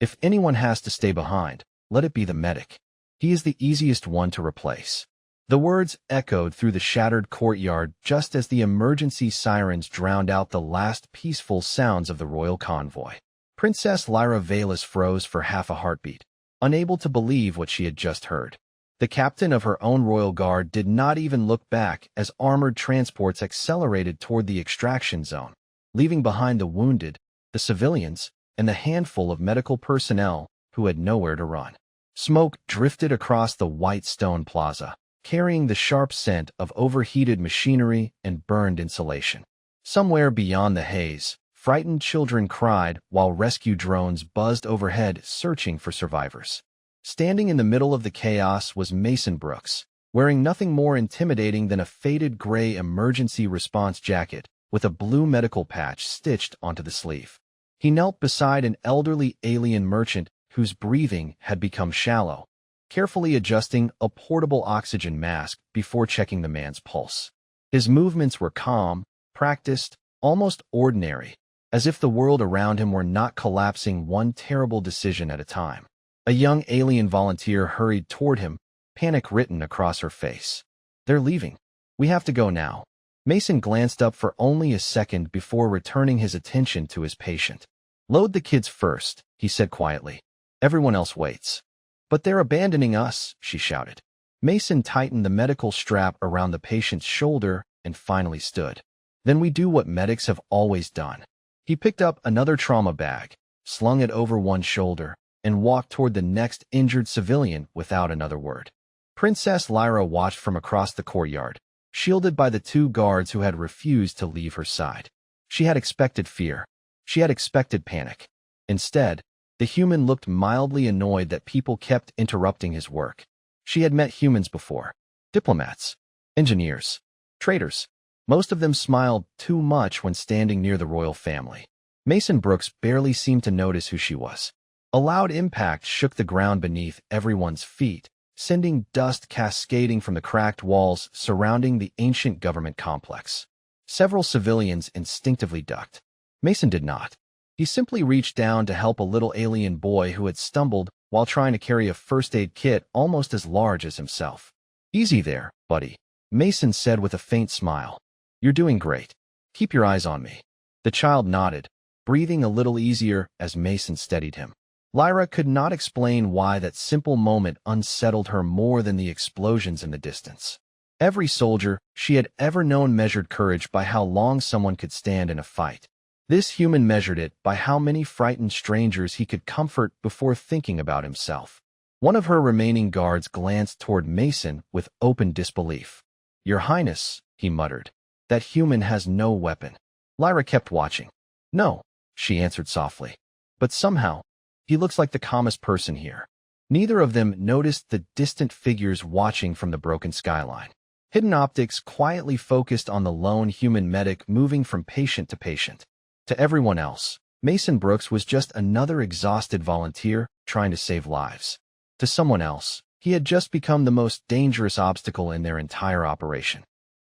If anyone has to stay behind, let it be the medic. He is the easiest one to replace. The words echoed through the shattered courtyard just as the emergency sirens drowned out the last peaceful sounds of the royal convoy. Princess Lyra Velis froze for half a heartbeat, unable to believe what she had just heard. The captain of her own royal guard did not even look back as armored transports accelerated toward the extraction zone, leaving behind the wounded, the civilians, and the handful of medical personnel who had nowhere to run. Smoke drifted across the white stone plaza, carrying the sharp scent of overheated machinery and burned insulation. Somewhere beyond the haze, frightened children cried while rescue drones buzzed overhead searching for survivors. Standing in the middle of the chaos was Mason Brooks, wearing nothing more intimidating than a faded gray emergency response jacket with a blue medical patch stitched onto the sleeve. He knelt beside an elderly alien merchant whose breathing had become shallow, carefully adjusting a portable oxygen mask before checking the man's pulse. His movements were calm, practiced, almost ordinary, as if the world around him were not collapsing one terrible decision at a time. A young alien volunteer hurried toward him, panic written across her face. "They're leaving. We have to go now." Mason glanced up for only a second before returning his attention to his patient. "Load the kids first," he said quietly. "Everyone else waits." "But they're abandoning us," she shouted. Mason tightened the medical strap around the patient's shoulder and finally stood. "Then we do what medics have always done." He picked up another trauma bag, slung it over one shoulder, and walked toward the next injured civilian without another word. Princess Lyra watched from across the courtyard, shielded by the two guards who had refused to leave her side. She had expected fear. She had expected panic. Instead, the human looked mildly annoyed that people kept interrupting his work. She had met humans before. Diplomats, engineers, traders. Most of them smiled too much when standing near the royal family. Mason Brooks barely seemed to notice who she was. A loud impact shook the ground beneath everyone's feet, sending dust cascading from the cracked walls surrounding the ancient government complex. Several civilians instinctively ducked. Mason did not. He simply reached down to help a little alien boy who had stumbled while trying to carry a first aid kit almost as large as himself. "Easy there, buddy," Mason said with a faint smile. "You're doing great. Keep your eyes on me." The child nodded, breathing a little easier as Mason steadied him. Lyra could not explain why that simple moment unsettled her more than the explosions in the distance. Every soldier she had ever known measured courage by how long someone could stand in a fight. This human measured it by how many frightened strangers he could comfort before thinking about himself. One of her remaining guards glanced toward Mason with open disbelief. "Your Highness," he muttered, "that human has no weapon." Lyra kept watching. "No," she answered softly. "But somehow, he looks like the calmest person here." Neither of them noticed the distant figures watching from the broken skyline. Hidden optics quietly focused on the lone human medic moving from patient to patient. To everyone else, Mason Brooks was just another exhausted volunteer trying to save lives. To someone else, he had just become the most dangerous obstacle in their entire operation.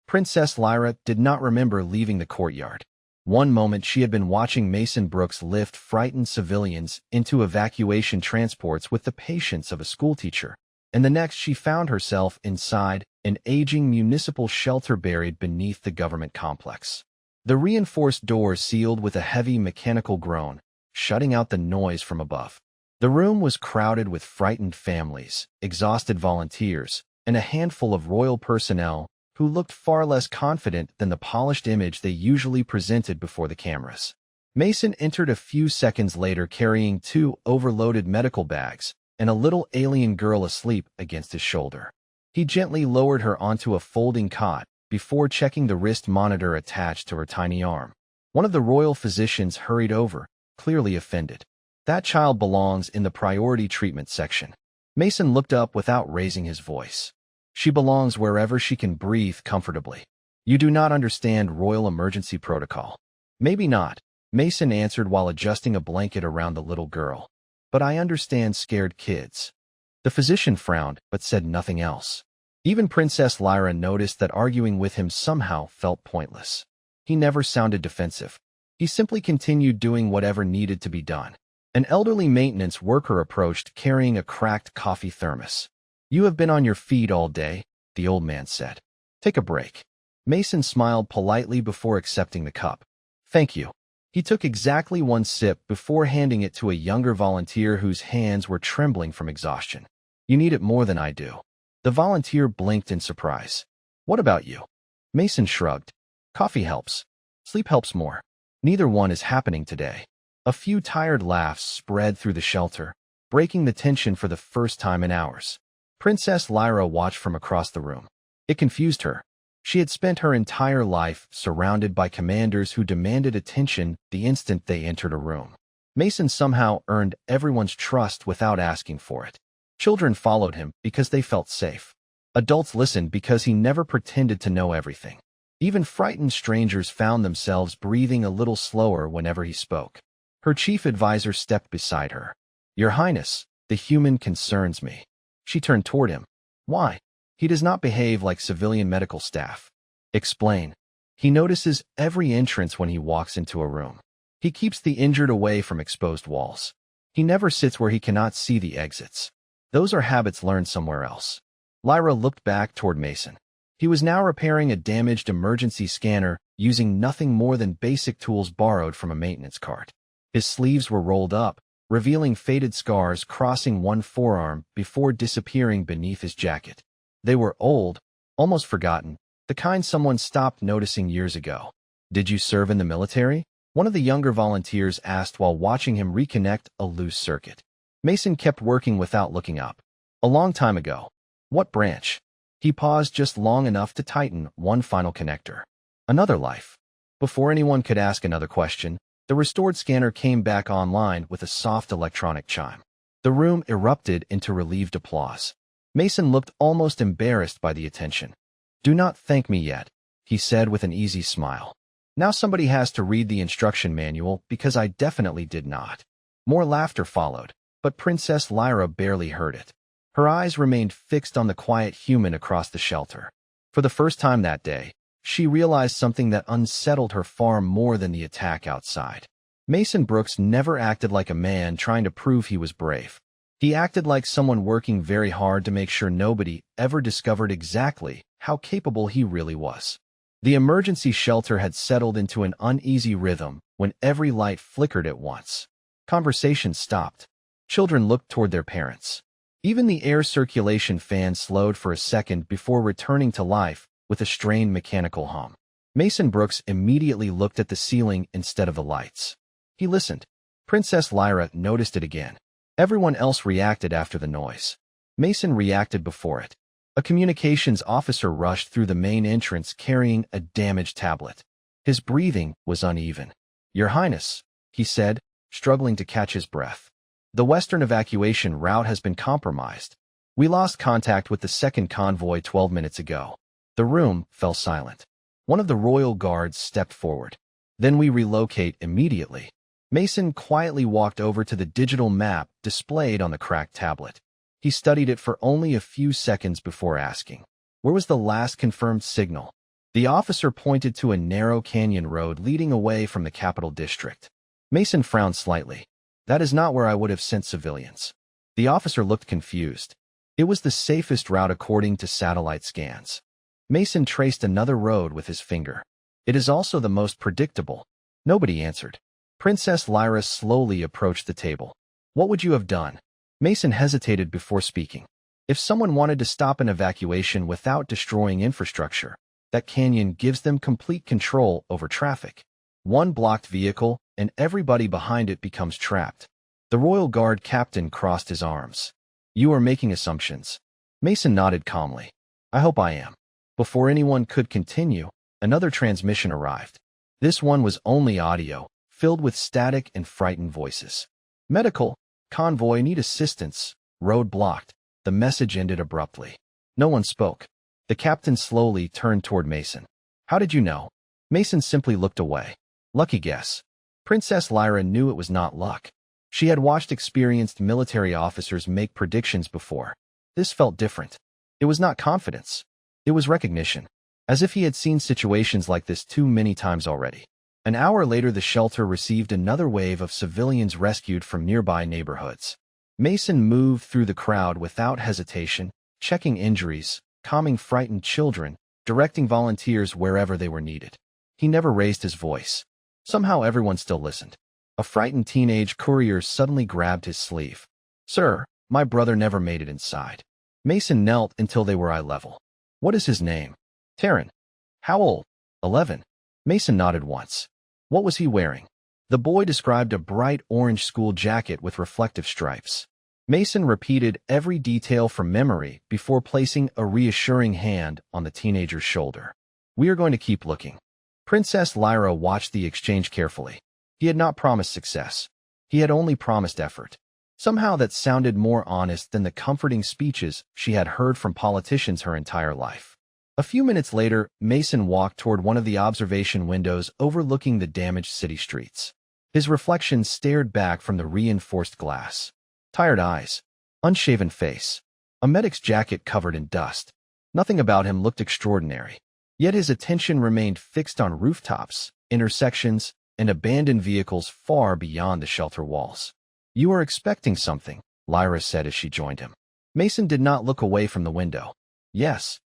Princess Lyra did not remember leaving the courtyard. One moment she had been watching Mason Brooks lift frightened civilians into evacuation transports with the patience of a schoolteacher, and the next she found herself inside an aging municipal shelter buried beneath the government complex. The reinforced doors sealed with a heavy mechanical groan, shutting out the noise from above. The room was crowded with frightened families, exhausted volunteers, and a handful of royal personnel who looked far less confident than the polished image they usually presented before the cameras. Mason entered a few seconds later carrying 2 overloaded medical bags and a little alien girl asleep against his shoulder. He gently lowered her onto a folding cot before checking the wrist monitor attached to her tiny arm. One of the royal physicians hurried over, clearly offended. "That child belongs in the priority treatment section." Mason looked up without raising his voice. "She belongs wherever she can breathe comfortably. You do not understand royal emergency protocol." "Maybe not," Mason answered while adjusting a blanket around the little girl. "But I understand scared kids." The physician frowned, but said nothing else. Even Princess Lyra noticed that arguing with him somehow felt pointless. He never sounded defensive. He simply continued doing whatever needed to be done. An elderly maintenance worker approached carrying a cracked coffee thermos. "You have been on your feet all day," the old man said. "Take a break." Mason smiled politely before accepting the cup. "Thank you." He took exactly one sip before handing it to a younger volunteer whose hands were trembling from exhaustion. "You need it more than I do." The volunteer blinked in surprise. "What about you?" Mason shrugged. "Coffee helps. Sleep helps more. Neither one is happening today." A few tired laughs spread through the shelter, breaking the tension for the first time in hours. Princess Lyra watched from across the room. It confused her. She had spent her entire life surrounded by commanders who demanded attention the instant they entered a room. Mason somehow earned everyone's trust without asking for it. Children followed him because they felt safe. Adults listened because he never pretended to know everything. Even frightened strangers found themselves breathing a little slower whenever he spoke. Her chief advisor stepped beside her. "Your Highness, the human concerns me." She turned toward him. "Why?" "He does not behave like civilian medical staff." "Explain." "He notices every entrance when he walks into a room. He keeps the injured away from exposed walls. He never sits where he cannot see the exits. Those are habits learned somewhere else." Lyra looked back toward Mason. He was now repairing a damaged emergency scanner using nothing more than basic tools borrowed from a maintenance cart. His sleeves were rolled up, revealing faded scars crossing one forearm before disappearing beneath his jacket. They were old, almost forgotten, the kind someone stopped noticing years ago. "Did you serve in the military?" one of the younger volunteers asked while watching him reconnect a loose circuit. Mason kept working without looking up. "A long time ago." "What branch?" He paused just long enough to tighten one final connector. "Another life." Before anyone could ask another question, the restored scanner came back online with a soft electronic chime. The room erupted into relieved applause. Mason looked almost embarrassed by the attention. "Do not thank me yet," he said with an easy smile. "Now somebody has to read the instruction manual because I definitely did not." More laughter followed, but Princess Lyra barely heard it. Her eyes remained fixed on the quiet human across the shelter. For the first time that day, she realized something that unsettled her far more than the attack outside. Mason Brooks never acted like a man trying to prove he was brave. He acted like someone working very hard to make sure nobody ever discovered exactly how capable he really was. The emergency shelter had settled into an uneasy rhythm when every light flickered at once. Conversations stopped. Children looked toward their parents. Even the air circulation fan slowed for a second before returning to life with a strained mechanical hum. Mason Brooks immediately looked at the ceiling instead of the lights. He listened. Princess Lyra noticed it again. Everyone else reacted after the noise. Mason reacted before it. A communications officer rushed through the main entrance carrying a damaged tablet. His breathing was uneven. "Your Highness," he said, struggling to catch his breath. "The western evacuation route has been compromised. We lost contact with the second convoy 12 minutes ago." The room fell silent. One of the royal guards stepped forward. "Then we relocate immediately." Mason quietly walked over to the digital map displayed on the cracked tablet. He studied it for only a few seconds before asking, "Where was the last confirmed signal?" The officer pointed to a narrow canyon road leading away from the capital district. Mason frowned slightly. "That is not where I would have sent civilians." The officer looked confused. "It was the safest route according to satellite scans." Mason traced another road with his finger. "It is also the most predictable." Nobody answered. Princess Lyra slowly approached the table. "What would you have done?" Mason hesitated before speaking. "If someone wanted to stop an evacuation without destroying infrastructure, that canyon gives them complete control over traffic. One blocked vehicle, and everybody behind it becomes trapped." The Royal Guard captain crossed his arms. "You are making assumptions." Mason nodded calmly. "I hope I am." Before anyone could continue, another transmission arrived. This one was only audio, filled with static and frightened voices. "Medical convoy need assistance. Road blocked." The message ended abruptly. No one spoke. The captain slowly turned toward Mason. "How did you know?" Mason simply looked away. "Lucky guess." Princess Lyra knew it was not luck. She had watched experienced military officers make predictions before. This felt different. It was not confidence. It was recognition. As if he had seen situations like this too many times already. An hour later, the shelter received another wave of civilians rescued from nearby neighborhoods. Mason moved through the crowd without hesitation, checking injuries, calming frightened children, directing volunteers wherever they were needed. He never raised his voice. Somehow everyone still listened. A frightened teenage courier suddenly grabbed his sleeve. "Sir, my brother never made it inside." Mason knelt until they were eye level. "What is his name?" "Taryn." "How old?" 11. Mason nodded once. "What was he wearing?" The boy described a bright orange school jacket with reflective stripes. Mason repeated every detail from memory before placing a reassuring hand on the teenager's shoulder. "We are going to keep looking." Princess Lyra watched the exchange carefully. He had not promised success. He had only promised effort. Somehow that sounded more honest than the comforting speeches she had heard from politicians her entire life. A few minutes later, Mason walked toward one of the observation windows overlooking the damaged city streets. His reflection stared back from the reinforced glass. Tired eyes, unshaven face, a medic's jacket covered in dust. Nothing about him looked extraordinary. Yet his attention remained fixed on rooftops, intersections, and abandoned vehicles far beyond the shelter walls. "You are expecting something," Lyra said as she joined him. Mason did not look away from the window. "Yes.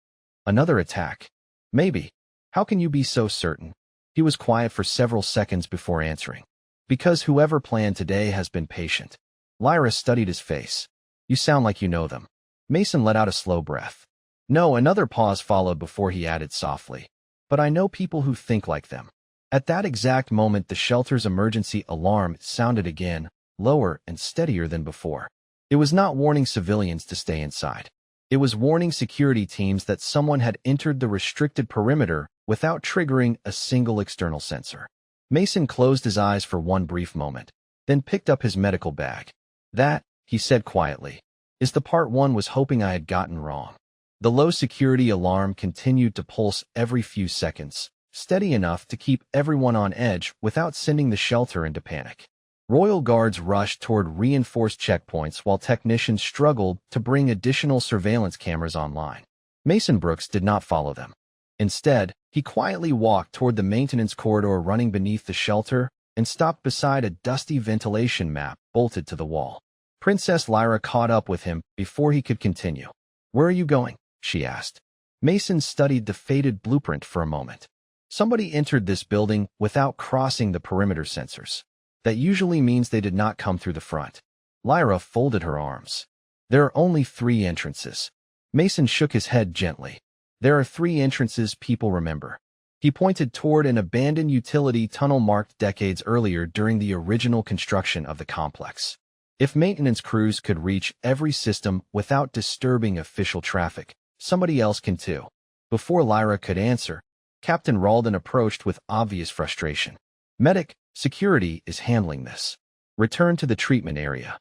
Another attack. Maybe. How can you be so certain?" He was quiet for several seconds before answering. "Because whoever planned today has been patient." Lyra studied his face. "You sound like you know them." Mason let out a slow breath. "No." Another pause followed before he added softly. "But I know people who think like them." At that exact moment, the shelter's emergency alarm sounded again, lower and steadier than before. It was not warning civilians to stay inside. It was warning security teams that someone had entered the restricted perimeter without triggering a single external sensor. Mason closed his eyes for one brief moment, then picked up his medical bag. "That," he said quietly, "is the part one was hoping I had gotten wrong." The low security alarm continued to pulse every few seconds, steady enough to keep everyone on edge without sending the shelter into panic. Royal Guards rushed toward reinforced checkpoints while technicians struggled to bring additional surveillance cameras online. Mason Brooks did not follow them. Instead, he quietly walked toward the maintenance corridor running beneath the shelter and stopped beside a dusty ventilation map bolted to the wall. Princess Lyra caught up with him before he could continue. "Where are you going?" she asked. Mason studied the faded blueprint for a moment. "Somebody entered this building without crossing the perimeter sensors. That usually means they did not come through the front." Lyra folded her arms. "There are only 3 entrances." Mason shook his head gently. "There are 3 entrances people remember." He pointed toward an abandoned utility tunnel marked decades earlier during the original construction of the complex. If maintenance crews could reach every system without disturbing official traffic, somebody else can too. Before Lyra could answer, Captain Ralden approached with obvious frustration. "Medic, security is handling this. Return to the treatment area."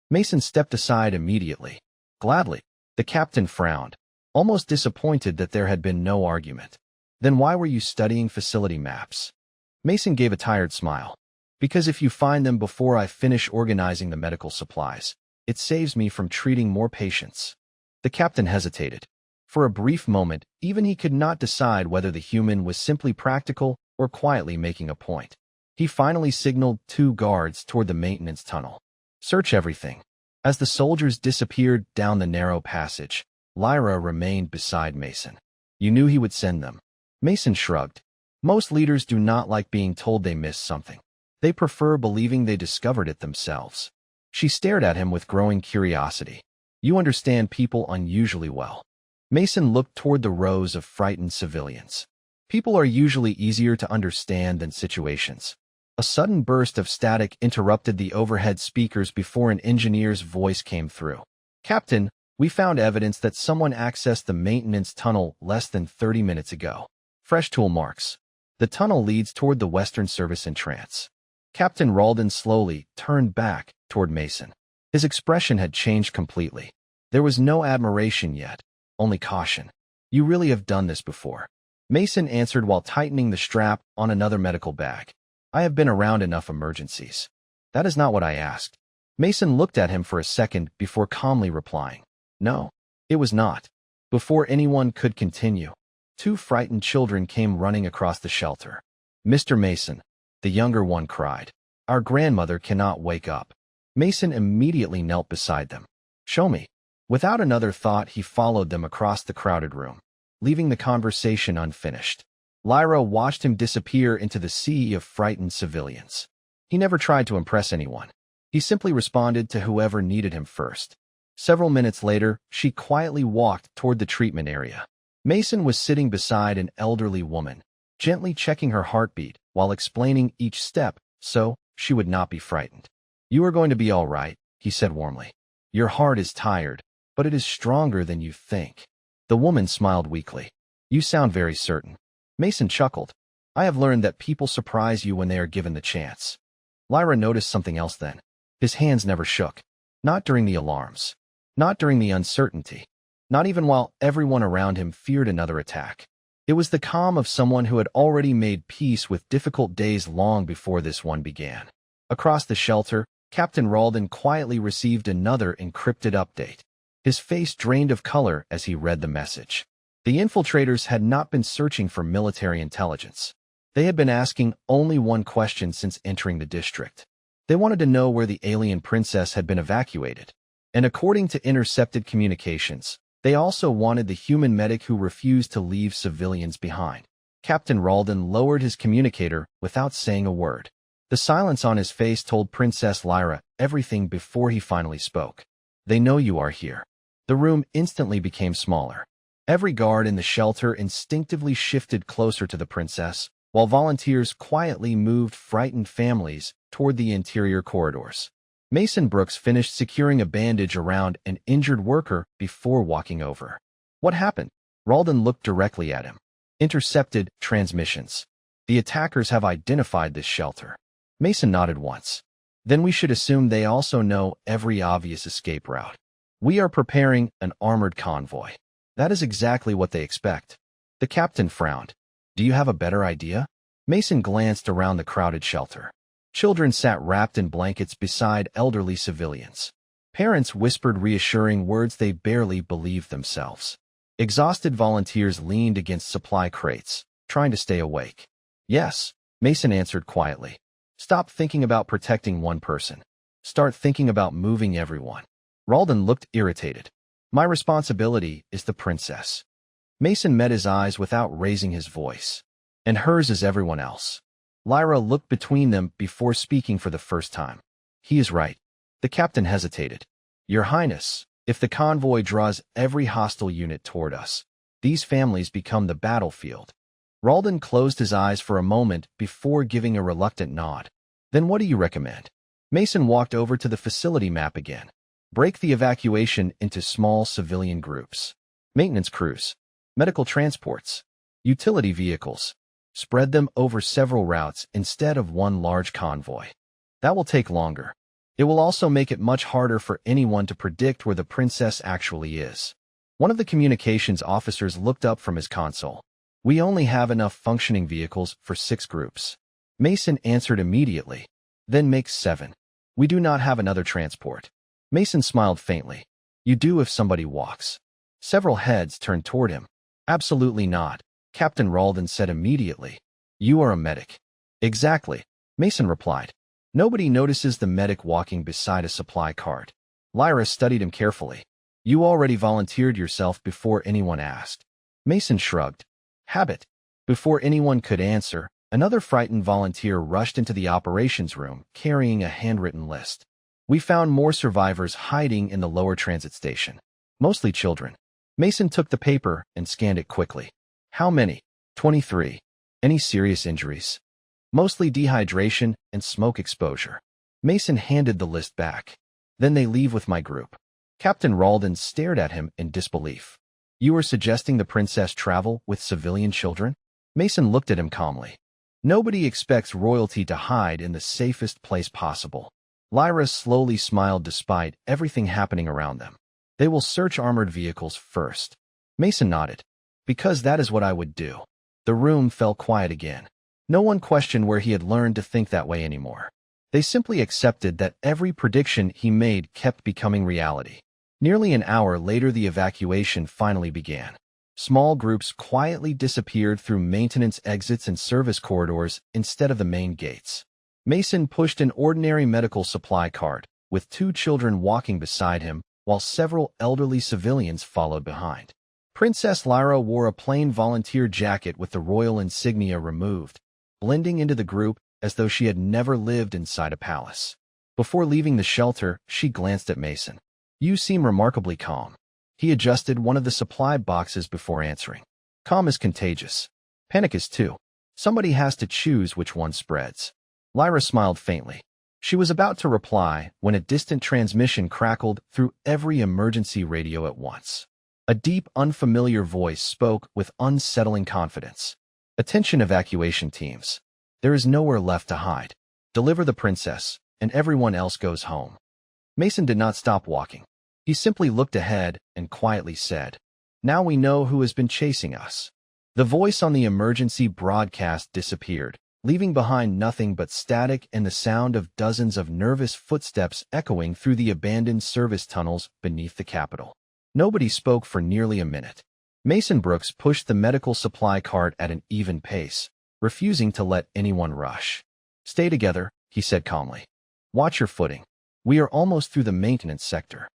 Mason stepped aside immediately. "Gladly." The captain frowned, almost disappointed that there had been no argument. "Then why were you studying facility maps?" Mason gave a tired smile. "Because if you find them before I finish organizing the medical supplies, it saves me from treating more patients." The captain hesitated. For a brief moment, even he could not decide whether the human was simply practical or quietly making a point. He finally signaled 2 guards toward the maintenance tunnel. "Search everything." As the soldiers disappeared down the narrow passage, Lyra remained beside Mason. "You knew he would send them." Mason shrugged. "Most leaders do not like being told they missed something. They prefer believing they discovered it themselves." She stared at him with growing curiosity. "You understand people unusually well." Mason looked toward the rows of frightened civilians. "People are usually easier to understand than situations." A sudden burst of static interrupted the overhead speakers before an engineer's voice came through. "Captain, we found evidence that someone accessed the maintenance tunnel less than 30 minutes ago. Fresh tool marks. The tunnel leads toward the Western Service entrance." Captain Ralden slowly turned back toward Mason. His expression had changed completely. There was no admiration yet, only caution. "You really have done this before." Mason answered while tightening the strap on another medical bag. "I have been around enough emergencies." "That is not what I asked." Mason looked at him for a second before calmly replying. "No, it was not." Before anyone could continue, 2 frightened children came running across the shelter. "Mr. Mason." the younger one cried. Our grandmother cannot wake up. Mason immediately knelt beside them. Show me. Without another thought, he followed them across the crowded room, leaving the conversation unfinished. Lyra watched him disappear into the sea of frightened civilians. He never tried to impress anyone. He simply responded to whoever needed him first. Several minutes later, she quietly walked toward the treatment area. Mason was sitting beside an elderly woman, gently checking her heartbeat while explaining each step so she would not be frightened. You are going to be all right, he said warmly. Your heart is tired, but it is stronger than you think. The woman smiled weakly. You sound very certain. Mason chuckled. I have learned that people surprise you when they are given the chance. Lyra noticed something else then. His hands never shook. Not during the alarms. Not during the uncertainty. Not even while everyone around him feared another attack. It was the calm of someone who had already made peace with difficult days long before this one began. Across the shelter, Captain Ralden quietly received another encrypted update. His face drained of color as he read the message. The infiltrators had not been searching for military intelligence. They had been asking only one question since entering the district. They wanted to know where the alien princess had been evacuated. And according to intercepted communications, they also wanted the human medic who refused to leave civilians behind. Captain Ralden lowered his communicator without saying a word. The silence on his face told Princess Lyra everything before he finally spoke. They know you are here. The room instantly became smaller. Every guard in the shelter instinctively shifted closer to the princess, while volunteers quietly moved frightened families toward the interior corridors. Mason Brooks finished securing a bandage around an injured worker before walking over. What happened? Ralden looked directly at him. Intercepted transmissions. The attackers have identified this shelter. Mason nodded once. Then we should assume they also know every obvious escape route. We are preparing an armored convoy. That is exactly what they expect. The captain frowned. Do you have a better idea? Mason glanced around the crowded shelter. Children sat wrapped in blankets beside elderly civilians. Parents whispered reassuring words they barely believed themselves. Exhausted volunteers leaned against supply crates, trying to stay awake. Yes, Mason answered quietly. Stop thinking about protecting one person. Start thinking about moving everyone. Ralden looked irritated. My responsibility is the princess. Mason met his eyes without raising his voice. And hers is everyone else. Lyra looked between them before speaking for the first time. He is right. The captain hesitated. Your Highness, if the convoy draws every hostile unit toward us, these families become the battlefield. Ralden closed his eyes for a moment before giving a reluctant nod. Then what do you recommend? Mason walked over to the facility map again. Break the evacuation into small civilian groups. Maintenance crews, medical transports, utility vehicles. Spread them over several routes instead of one large convoy. That will take longer. It will also make it much harder for anyone to predict where the princess actually is. One of the communications officers looked up from his console. We only have enough functioning vehicles for 6 groups. Mason answered immediately. Then make 7. We do not have another transport. Mason smiled faintly. You do if somebody walks. Several heads turned toward him. Absolutely not, Captain Ralden said immediately. You are a medic. Exactly, Mason replied. Nobody notices the medic walking beside a supply cart. Lyra studied him carefully. You already volunteered yourself before anyone asked. Mason shrugged. Habit. Before anyone could answer, another frightened volunteer rushed into the operations room carrying a handwritten list. We found more survivors hiding in the lower transit station. Mostly children. Mason took the paper and scanned it quickly. How many? 23. Any serious injuries? Mostly dehydration and smoke exposure. Mason handed the list back. Then they leave with my group. Captain Ralden stared at him in disbelief. You are suggesting the princess travel with civilian children? Mason looked at him calmly. Nobody expects royalty to hide in the safest place possible. Lyra slowly smiled despite everything happening around them. They will search armored vehicles first. Mason nodded. Because that is what I would do. The room fell quiet again. No one questioned where he had learned to think that way anymore. They simply accepted that every prediction he made kept becoming reality. Nearly an hour later, the evacuation finally began. Small groups quietly disappeared through maintenance exits and service corridors instead of the main gates. Mason pushed an ordinary medical supply cart, with 2 children walking beside him, while several elderly civilians followed behind. Princess Lyra wore a plain volunteer jacket with the royal insignia removed, blending into the group as though she had never lived inside a palace. Before leaving the shelter, she glanced at Mason. "You seem remarkably calm." He adjusted one of the supply boxes before answering. "Calm is contagious. Panic is too. Somebody has to choose which one spreads." Lyra smiled faintly. She was about to reply when a distant transmission crackled through every emergency radio at once. A deep, unfamiliar voice spoke with unsettling confidence. "Attention evacuation teams. There is nowhere left to hide. Deliver the princess, and everyone else goes home." Mason did not stop walking. He simply looked ahead and quietly said, "Now we know who has been chasing us." The voice on the emergency broadcast disappeared, leaving behind nothing but static and the sound of dozens of nervous footsteps echoing through the abandoned service tunnels beneath the Capitol. Nobody spoke for nearly a minute. Mason Brooks pushed the medical supply cart at an even pace, refusing to let anyone rush. "Stay together," he said calmly. "Watch your footing. We are almost through the maintenance sector."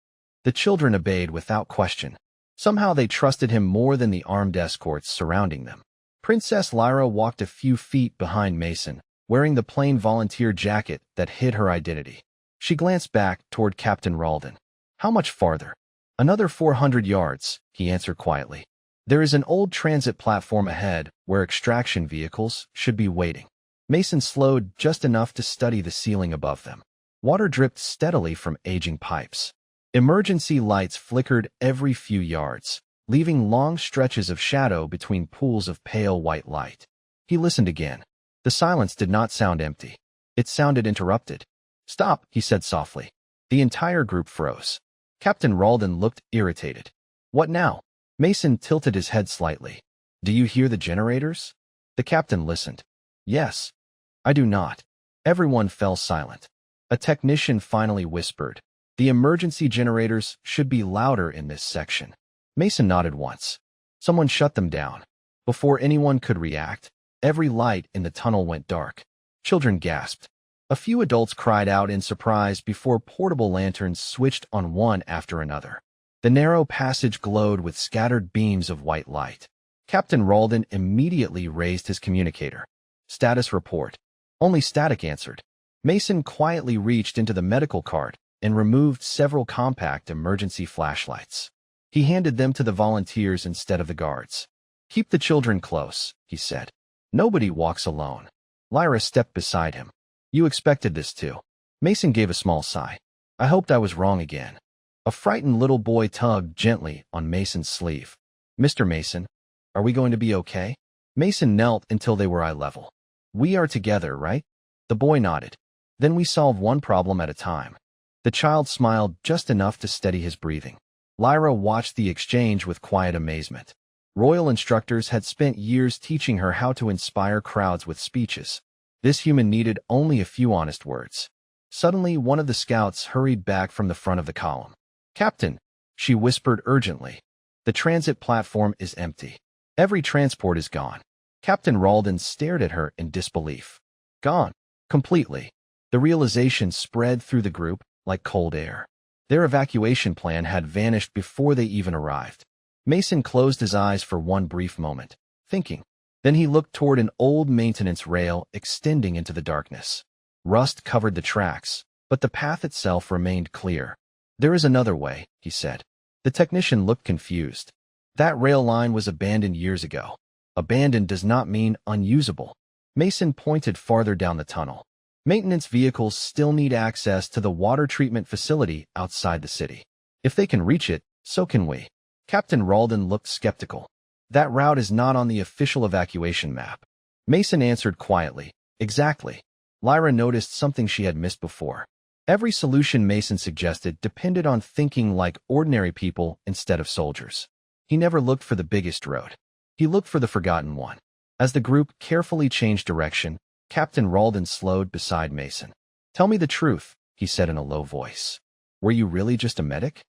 The children obeyed without question. Somehow they trusted him more than the armed escorts surrounding them. Princess Lyra walked a few feet behind Mason, wearing the plain volunteer jacket that hid her identity. She glanced back toward Captain Ralden. "How much farther?" "Another 400 yards, he answered quietly. "There is an old transit platform ahead where extraction vehicles should be waiting." Mason slowed just enough to study the ceiling above them. Water dripped steadily from aging pipes. Emergency lights flickered every few yards, leaving long stretches of shadow between pools of pale white light. He listened again. The silence did not sound empty. It sounded interrupted. "Stop," he said softly. The entire group froze. Captain Ralden looked irritated. "What now?" Mason tilted his head slightly. "Do you hear the generators?" The captain listened. "Yes." "I do not." Everyone fell silent. A technician finally whispered, "The emergency generators should be louder in this section." Mason nodded once. Someone shut them down. Before anyone could react, every light in the tunnel went dark. Children gasped. A few adults cried out in surprise before portable lanterns switched on one after another. The narrow passage glowed with scattered beams of white light. Captain Ralden immediately raised his communicator. "Status report." Only static answered. Mason quietly reached into the medical cart and removed several compact emergency flashlights. He handed them to the volunteers instead of the guards. "Keep the children close," he said. "Nobody walks alone." Lyra stepped beside him. "You expected this too." Mason gave a small sigh. "I hoped I was wrong again." A frightened little boy tugged gently on Mason's sleeve. "Mr. Mason, are we going to be okay?" Mason knelt until they were eye level. "We are together, right?" The boy nodded. "Then we solve one problem at a time." The child smiled just enough to steady his breathing. Lyra watched the exchange with quiet amazement. Royal instructors had spent years teaching her how to inspire crowds with speeches. This human needed only a few honest words. Suddenly, one of the scouts hurried back from the front of the column. "Captain," she whispered urgently, "the transit platform is empty. Every transport is gone." Captain Ralden stared at her in disbelief. "Gone? Completely?" The realization spread through the group like cold air. Their evacuation plan had vanished before they even arrived. Mason closed his eyes for one brief moment, thinking. Then he looked toward an old maintenance rail extending into the darkness. Rust covered the tracks, but the path itself remained clear. "There is another way," he said. The technician looked confused. "That rail line was abandoned years ago." "Abandoned does not mean unusable." Mason pointed farther down the tunnel. "Maintenance vehicles still need access to the water treatment facility outside the city. If they can reach it, so can we." Captain Ralden looked skeptical. "That route is not on the official evacuation map." Mason answered quietly, "Exactly." Lyra noticed something she had missed before. Every solution Mason suggested depended on thinking like ordinary people instead of soldiers. He never looked for the biggest road. He looked for the forgotten one. As the group carefully changed direction, Captain Ralden slowed beside Mason. "Tell me the truth," he said in a low voice. "Were you really just a medic?"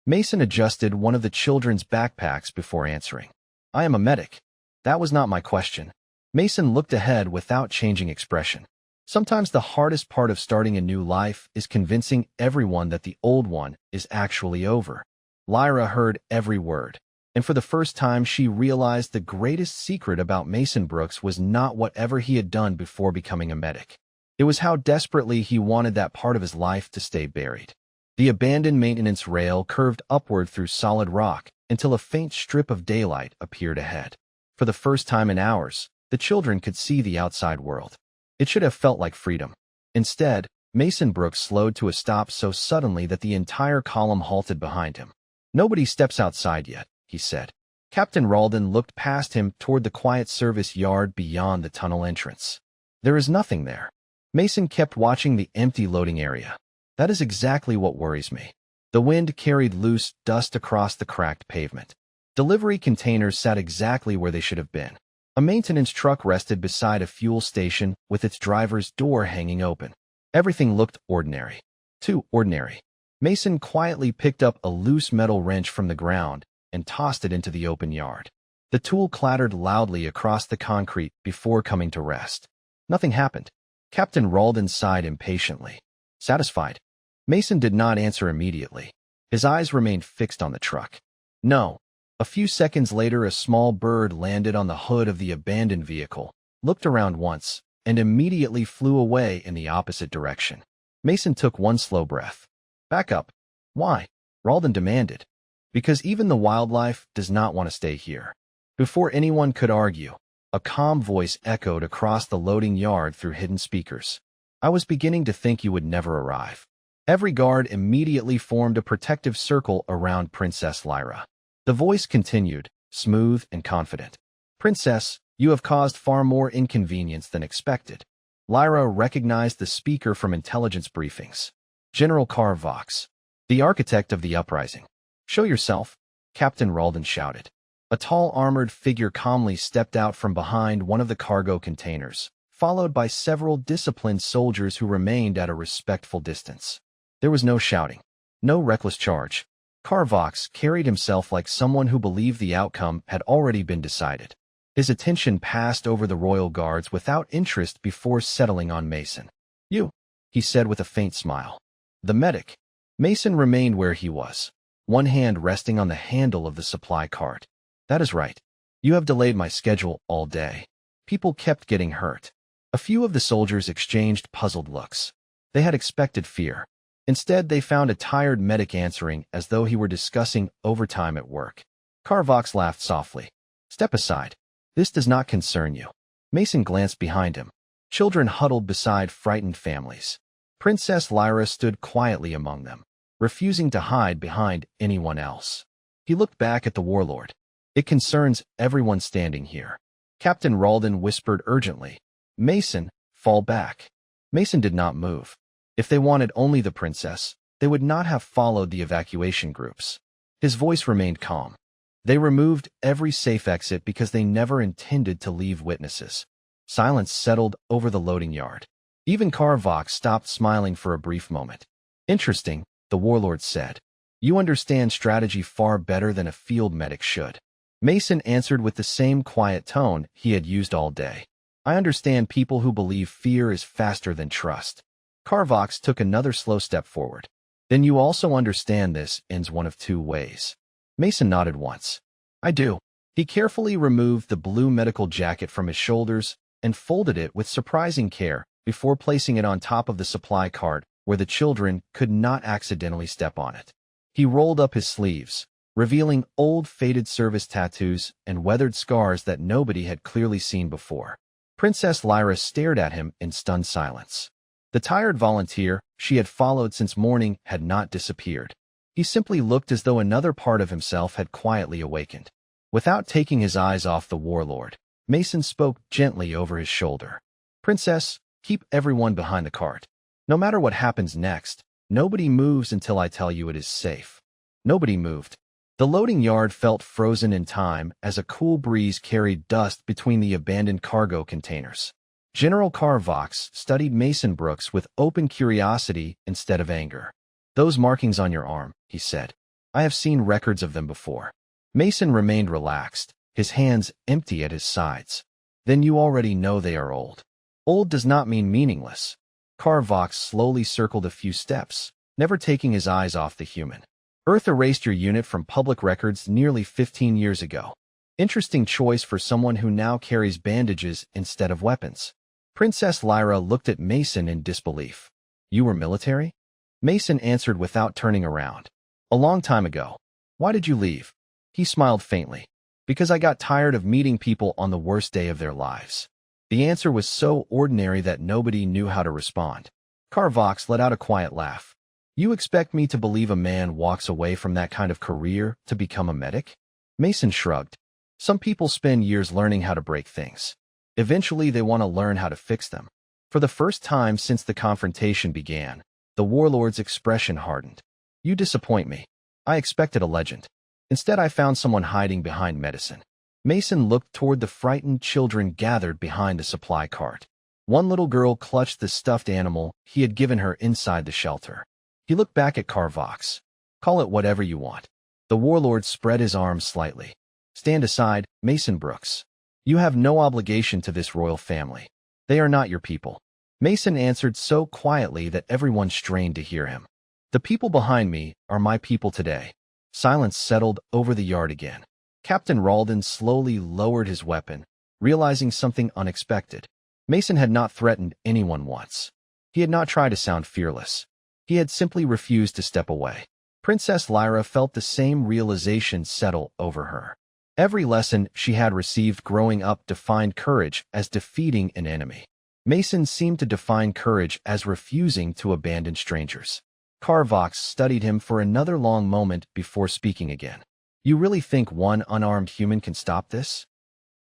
Mason adjusted one of the children's backpacks before answering. I am a medic. That was not my question. Mason looked ahead without changing expression. Sometimes the hardest part of starting a new life is convincing everyone that the old one is actually over. Lyra heard every word, and for the first time she realized the greatest secret about Mason Brooks was not whatever he had done before becoming a medic. It was how desperately he wanted that part of his life to stay buried. The abandoned maintenance rail curved upward through solid rock until a faint strip of daylight appeared ahead. For the first time in hours, the children could see the outside world. It should have felt like freedom. Instead, Mason Brooks slowed to a stop so suddenly that the entire column halted behind him. "Nobody steps outside yet," he said. Captain Ralden looked past him toward the quiet service yard beyond the tunnel entrance. "There is nothing there." Mason kept watching the empty loading area. "That is exactly what worries me." The wind carried loose dust across the cracked pavement. Delivery containers sat exactly where they should have been. A maintenance truck rested beside a fuel station with its driver's door hanging open. Everything looked ordinary. Too ordinary. Mason quietly picked up a loose metal wrench from the ground and tossed it into the open yard. The tool clattered loudly across the concrete before coming to rest. Nothing happened. Captain Ralden sighed impatiently. Satisfied? Mason did not answer immediately. His eyes remained fixed on the truck. No. A few seconds later, a small bird landed on the hood of the abandoned vehicle, looked around once, and immediately flew away in the opposite direction. Mason took one slow breath. "Back up." "Why?" Ralden demanded. "Because even the wildlife does not want to stay here." Before anyone could argue, a calm voice echoed across the loading yard through hidden speakers. "I was beginning to think you would never arrive." Every guard immediately formed a protective circle around Princess Lyra. The voice continued, smooth and confident. "Princess, you have caused far more inconvenience than expected." Lyra recognized the speaker from intelligence briefings. General Karl Vox, the architect of the uprising. "Show yourself," Captain Ralden shouted. A tall armored figure calmly stepped out from behind one of the cargo containers, followed by several disciplined soldiers who remained at a respectful distance. There was no shouting, no reckless charge. Karl Vox carried himself like someone who believed the outcome had already been decided. His attention passed over the royal guards without interest before settling on Mason. "You," he said with a faint smile. "The medic." Mason remained where he was, one hand resting on the handle of the supply cart. "That is right. You have delayed my schedule all day." People kept getting hurt. A few of the soldiers exchanged puzzled looks. They had expected fear. Instead, they found a tired medic answering as though he were discussing overtime at work. Karl Vox laughed softly. "Step aside. This does not concern you." Mason glanced behind him. Children huddled beside frightened families. Princess Lyra stood quietly among them, refusing to hide behind anyone else. He looked back at the warlord. "It concerns everyone standing here." Captain Ralden whispered urgently, "Mason, fall back." Mason did not move. If they wanted only the princess, they would not have followed the evacuation groups. His voice remained calm. They removed every safe exit because they never intended to leave witnesses. Silence settled over the loading yard. Even Karl Vox stopped smiling for a brief moment. "Interesting," the warlord said. "You understand strategy far better than a field medic should." Mason answered with the same quiet tone he had used all day. "I understand people who believe fear is faster than trust." Karl Vox took another slow step forward. "Then you also understand this ends one of two ways." Mason nodded once. "I do." He carefully removed the blue medical jacket from his shoulders and folded it with surprising care before placing it on top of the supply cart where the children could not accidentally step on it. He rolled up his sleeves, revealing old faded service tattoos and weathered scars that nobody had clearly seen before. Princess Lyra stared at him in stunned silence. The tired volunteer she had followed since morning had not disappeared. He simply looked as though another part of himself had quietly awakened. Without taking his eyes off the warlord, Mason spoke gently over his shoulder. "Princess, keep everyone behind the cart. No matter what happens next, nobody moves until I tell you it is safe." Nobody moved. The loading yard felt frozen in time as a cool breeze carried dust between the abandoned cargo containers. General Karl Vox studied Mason Brooks with open curiosity instead of anger. "Those markings on your arm," he said. "I have seen records of them before." Mason remained relaxed, his hands empty at his sides. Then you already know they are old. Old does not mean meaningless. Carvox slowly circled a few steps, never taking his eyes off the human. Earth erased your unit from public records nearly 15 years ago. Interesting choice for someone who now carries bandages instead of weapons. Princess Lyra looked at Mason in disbelief. You were military? Mason answered without turning around. A long time ago. Why did you leave? He smiled faintly. Because I got tired of meeting people on the worst day of their lives. The answer was so ordinary that nobody knew how to respond. Carvox let out a quiet laugh. You expect me to believe a man walks away from that kind of career to become a medic? Mason shrugged. Some people spend years learning how to break things. Eventually, they want to learn how to fix them. For the first time since the confrontation began, the Warlord's expression hardened. You disappoint me. I expected a legend. Instead, I found someone hiding behind medicine. Mason looked toward the frightened children gathered behind the supply cart. One little girl clutched the stuffed animal he had given her inside the shelter. He looked back at Carvox. Call it whatever you want. The Warlord spread his arms slightly. Stand aside, Mason Brooks. You have no obligation to this royal family. They are not your people. Mason answered so quietly that everyone strained to hear him. The people behind me are my people today. Silence settled over the yard again. Captain Ralden slowly lowered his weapon, realizing something unexpected. Mason had not threatened anyone once. He had not tried to sound fearless. He had simply refused to step away. Princess Lyra felt the same realization settle over her. Every lesson she had received growing up defined courage as defeating an enemy. Mason seemed to define courage as refusing to abandon strangers. Carvox studied him for another long moment before speaking again. You really think one unarmed human can stop this?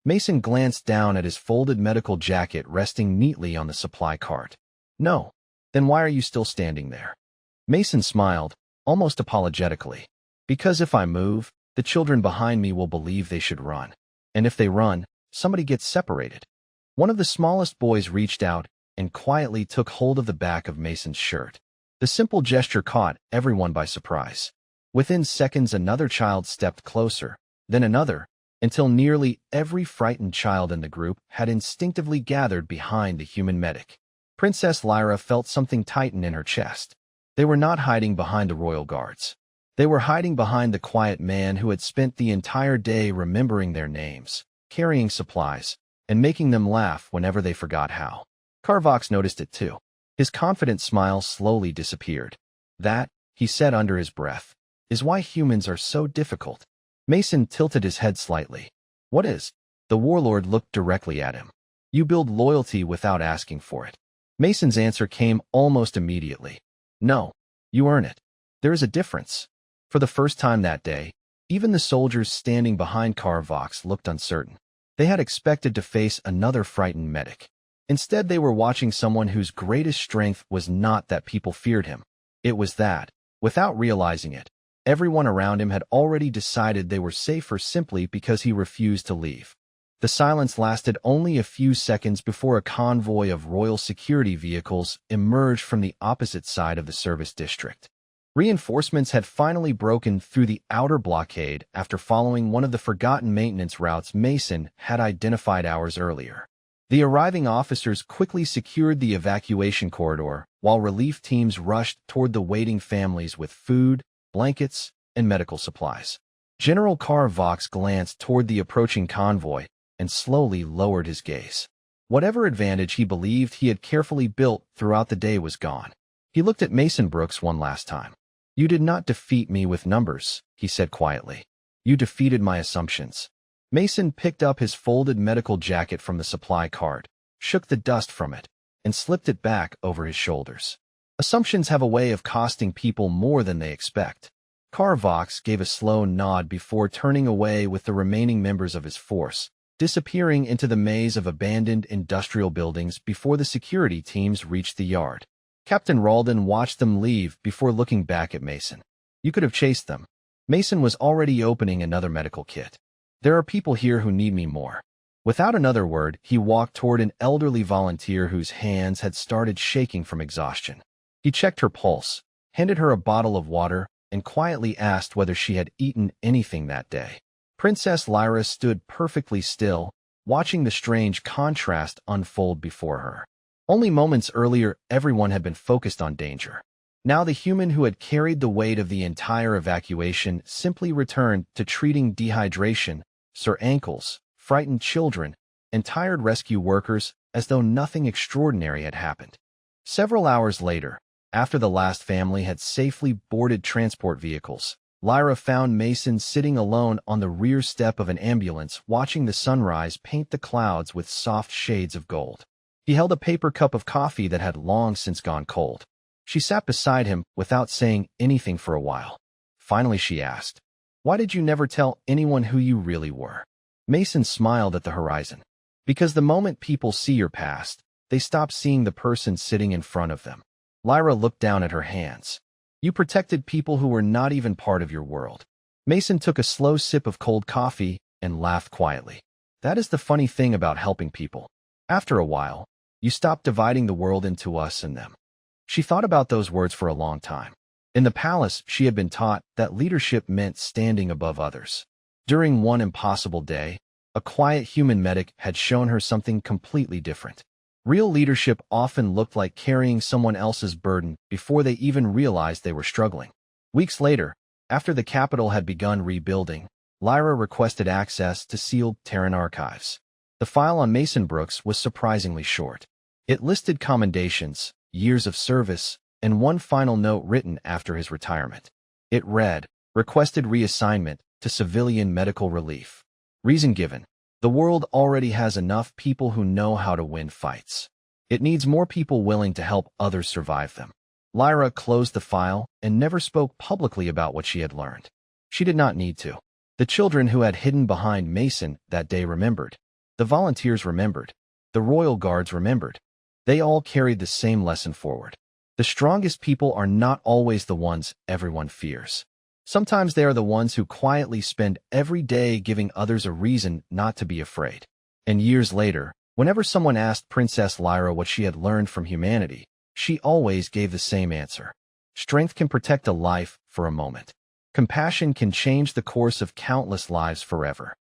Mason glanced down at his folded medical jacket resting neatly on the supply cart. No. Then why are you still standing there? Mason smiled, almost apologetically. Because if I move, the children behind me will believe they should run. And if they run, somebody gets separated. One of the smallest boys reached out and quietly took hold of the back of Mason's shirt. The simple gesture caught everyone by surprise. Within seconds, another child stepped closer, then another, until nearly every frightened child in the group had instinctively gathered behind the human medic. Princess Lyra felt something tighten in her chest. They were not hiding behind the royal guards. They were hiding behind the quiet man who had spent the entire day remembering their names, carrying supplies, and making them laugh whenever they forgot how. Carvox noticed it too. His confident smile slowly disappeared. That, he said under his breath, is why humans are so difficult. Mason tilted his head slightly. What is? The Warlord looked directly at him. You build loyalty without asking for it. Mason's answer came almost immediately. No, you earn it. There is a difference. For the first time that day, even the soldiers standing behind Carvox looked uncertain. They had expected to face another frightened medic. Instead, they were watching someone whose greatest strength was not that people feared him. It was that, without realizing it, everyone around him had already decided they were safer simply because he refused to leave. The silence lasted only a few seconds before a convoy of royal security vehicles emerged from the opposite side of the service district. Reinforcements had finally broken through the outer blockade after following one of the forgotten maintenance routes Mason had identified hours earlier. The arriving officers quickly secured the evacuation corridor, while relief teams rushed toward the waiting families with food, blankets, and medical supplies. General Carvox glanced toward the approaching convoy and slowly lowered his gaze. Whatever advantage he believed he had carefully built throughout the day was gone. He looked at Mason Brooks one last time. You did not defeat me with numbers, he said quietly. You defeated my assumptions. Mason picked up his folded medical jacket from the supply cart, shook the dust from it, and slipped it back over his shoulders. Assumptions have a way of costing people more than they expect. Carvox gave a slow nod before turning away with the remaining members of his force, disappearing into the maze of abandoned industrial buildings before the security teams reached the yard. Captain Ralden watched them leave before looking back at Mason. You could have chased them. Mason was already opening another medical kit. There are people here who need me more. Without another word, he walked toward an elderly volunteer whose hands had started shaking from exhaustion. He checked her pulse, handed her a bottle of water, and quietly asked whether she had eaten anything that day. Princess Lyra stood perfectly still, watching the strange contrast unfold before her. Only moments earlier, everyone had been focused on danger. Now the human who had carried the weight of the entire evacuation simply returned to treating dehydration, sore ankles, frightened children, and tired rescue workers as though nothing extraordinary had happened. Several hours later, after the last family had safely boarded transport vehicles, Lyra found Mason sitting alone on the rear step of an ambulance watching the sunrise paint the clouds with soft shades of gold. He held a paper cup of coffee that had long since gone cold. She sat beside him without saying anything for a while. Finally she asked, "Why did you never tell anyone who you really were?" Mason smiled at the horizon. "Because the moment people see your past, they stop seeing the person sitting in front of them." Lyra looked down at her hands. "You protected people who were not even part of your world." Mason took a slow sip of cold coffee and laughed quietly. "That is the funny thing about helping people. After a while, you stop dividing the world into us and them." She thought about those words for a long time. In the palace, she had been taught that leadership meant standing above others. During one impossible day, a quiet human medic had shown her something completely different. Real leadership often looked like carrying someone else's burden before they even realized they were struggling. Weeks later, after the capital had begun rebuilding, Lyra requested access to sealed Terran archives. The file on Mason Brooks was surprisingly short. It listed commendations, years of service, and one final note written after his retirement. It read, "Requested reassignment to civilian medical relief. Reason given. The world already has enough people who know how to win fights. It needs more people willing to help others survive them." Lyra closed the file and never spoke publicly about what she had learned. She did not need to. The children who had hidden behind Mason that day remembered. The volunteers remembered. The royal guards remembered. They all carried the same lesson forward. The strongest people are not always the ones everyone fears. Sometimes they are the ones who quietly spend every day giving others a reason not to be afraid. And years later, whenever someone asked Princess Lyra what she had learned from humanity, she always gave the same answer. Strength can protect a life for a moment. Compassion can change the course of countless lives forever.